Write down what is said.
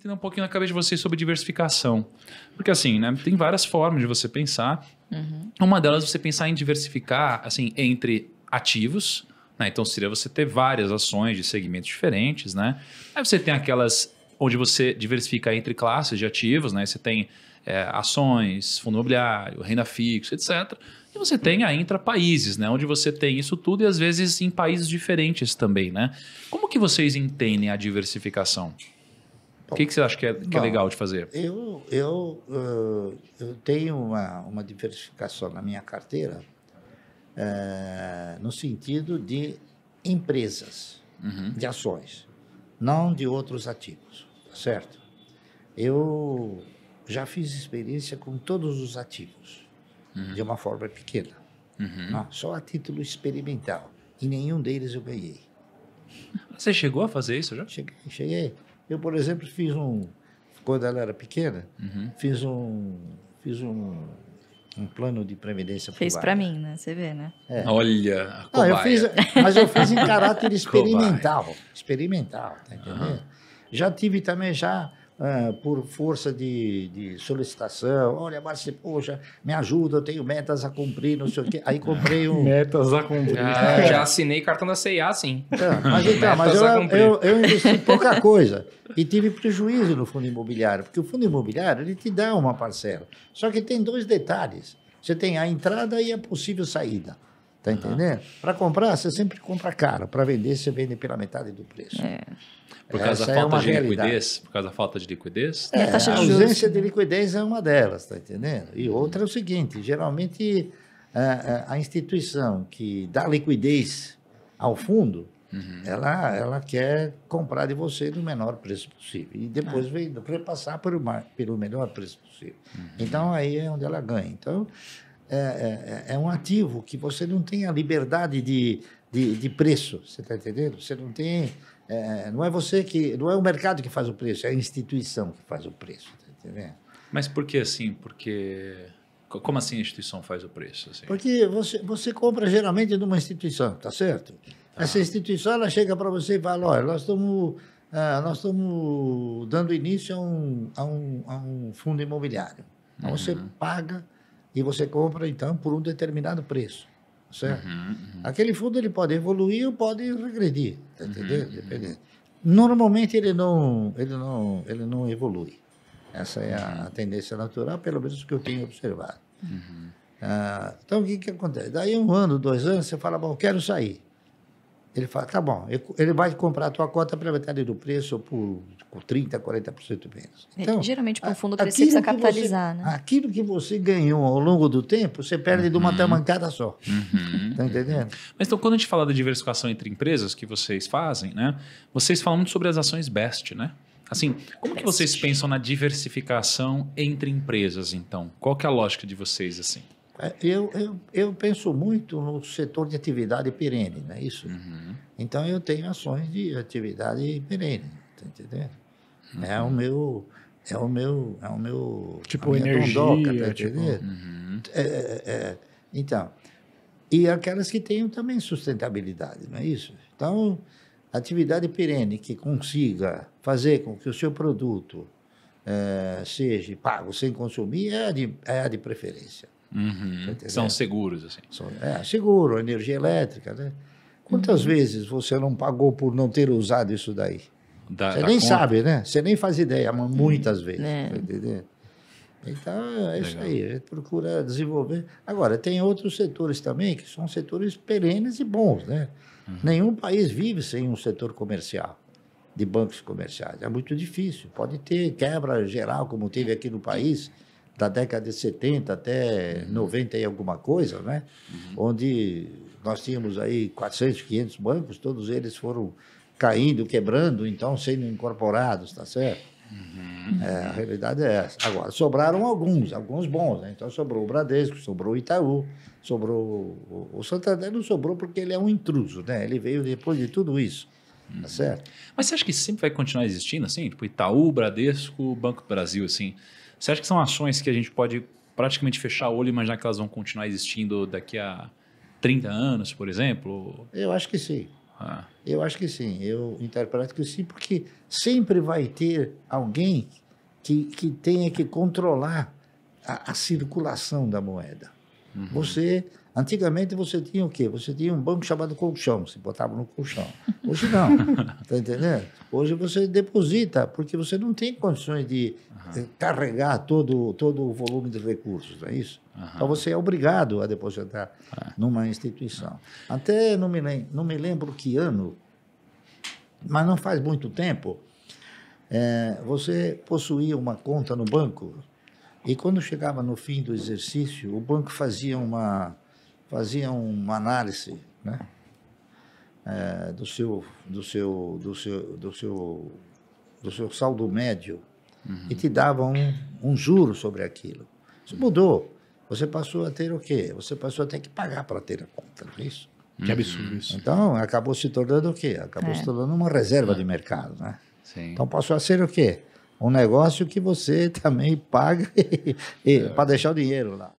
entender um pouquinho na cabeça de vocês sobre diversificação. Porque assim, né, tem várias formas de você pensar. Uma delas é você pensar em diversificar assim, entre ativos, né? Então seria você ter várias ações de segmentos diferentes, né? Aí você tem aquelas onde você diversifica entre classes de ativos, né? Você tem ações, fundo imobiliário, renda fixa, etc. E você tem a intra-países, né? Onde você tem isso tudo e às vezes em países diferentes também, né? Como que vocês entendem a diversificação? O que você acha que é legal de fazer? Eu tenho uma diversificação na minha carteira no sentido de empresas, de ações, não de outros ativos, certo? Eu já fiz experiência com todos os ativos, de uma forma pequena, não, só a título experimental, e nenhum deles eu ganhei. Você chegou a fazer isso já? Cheguei. Eu, por exemplo, fiz quando ela era pequena, fiz um plano de previdência privada. Fez para mim, né? Você vê, né? Olha, não, mas eu fiz em caráter experimental. Experimental, tá entendendo? Já tive também, por força de solicitação, olha, Márcio, poxa, me ajuda, eu tenho metas a cumprir, não sei o quê. Aí comprei Metas a cumprir. Já assinei cartão da C&A, sim. Mas eu investi pouca coisa e tive prejuízo no fundo imobiliário, porque o fundo imobiliário ele te dá uma parcela. Só que tem dois detalhes. Você tem a entrada e a possível saída. Tá entendendo? Para comprar, você sempre compra caro. Para vender, você vende pela metade do preço. Por causa da falta de liquidez? Por causa da falta de liquidez? A ausência de liquidez é uma delas, tá entendendo? E outra é o seguinte, geralmente a instituição que dá liquidez ao fundo, ela quer comprar de você no menor preço possível. E depois vem passar pelo melhor preço possível. Então, aí é onde ela ganha. Então, é um ativo que você não tem a liberdade de preço, você está entendendo? Você não tem... não é o mercado que faz o preço, é a instituição que faz o preço, tá entendendo? Mas por que assim? Como assim a instituição faz o preço? Assim? Porque você compra geralmente numa instituição, tá certo? Essa instituição ela chega para você e fala, olha, nós estamos dando início a um fundo imobiliário. Então você paga e você compra então por um determinado preço. Certo? Aquele fundo ele pode evoluir ou pode regredir, tá entendendo? Dependendo. Normalmente ele não evolui. Essa é a tendência natural, pelo menos que eu tenho observado. Então o que acontece? Daí 1 ano, 2 anos, você fala, bom, eu quero sair. Ele fala, tá bom, ele vai comprar a tua cota pela metade do preço por 30%, 40% menos. Então, geralmente, para o fundo crescer, precisa capitalizar, né? Aquilo que você ganhou ao longo do tempo, você perde de uma tamancada só. Tá entendendo? Mas então, quando a gente fala da diversificação entre empresas que vocês fazem, né? Vocês falam muito sobre as ações BEST, né? Assim, como que vocês pensam na diversificação entre empresas, então? Qual que é a lógica de vocês, assim? Eu penso muito no setor de atividade perene, não é isso? Então, eu tenho ações de atividade perene, tá entendendo? É o meu tipo energia, tondoca, tá entendendo? Então, e aquelas que tenham também sustentabilidade, não é isso? Então, atividade perene que consiga fazer com que o seu produto seja pago sem consumir é a de preferência. São seguros, assim. Seguro, energia elétrica, né? Quantas vezes você não pagou por não ter usado isso daí? Você nem sabe, né? Você nem faz ideia, mas muitas vezes. Tá entendendo? Então, é isso aí. A gente procura desenvolver. Agora, tem outros setores também que são setores perenes e bons, né? Nenhum país vive sem um setor comercial, de bancos comerciais. É muito difícil. Pode ter quebra geral, como teve aqui no país, da década de 70 até 90 e alguma coisa, né? Onde nós tínhamos aí 400, 500 bancos, todos eles foram caindo, quebrando, então sendo incorporados, tá certo? A realidade é essa. Agora, sobraram alguns bons, né? Então sobrou o Bradesco, sobrou o Itaú, sobrou o Santander, não sobrou porque ele é um intruso, né? Ele veio depois de tudo isso, tá certo? Mas você acha que sempre vai continuar existindo, assim? Tipo Itaú, Bradesco, Banco do Brasil, assim? Você acha que são ações que a gente pode praticamente fechar o olho e imaginar que elas vão continuar existindo daqui a 30 anos, por exemplo? Eu acho que sim. Eu acho que sim, eu interpreto que sim, porque sempre vai ter alguém que tenha que controlar a circulação da moeda. Antigamente você tinha o quê? Você tinha um banco chamado colchão, você botava no colchão. Hoje não, tá entendendo? Hoje você deposita, porque você não tem condições de carregar todo o volume de recursos, não é isso? Então você é obrigado a depositar numa instituição. Até não me lembro que ano, mas não faz muito tempo, você possuía uma conta no banco e quando chegava no fim do exercício, o banco fazia uma análise, né, do seu saldo médio e te dava um juro sobre aquilo. Isso mudou. Você passou a ter o quê? Você passou a ter que pagar para ter a conta, não é isso? Que absurdo isso. Então, acabou se tornando o quê? Acabou se tornando uma reserva de mercado, né? Sim. Então, passou a ser o quê? Um negócio que você também paga para deixar o dinheiro lá.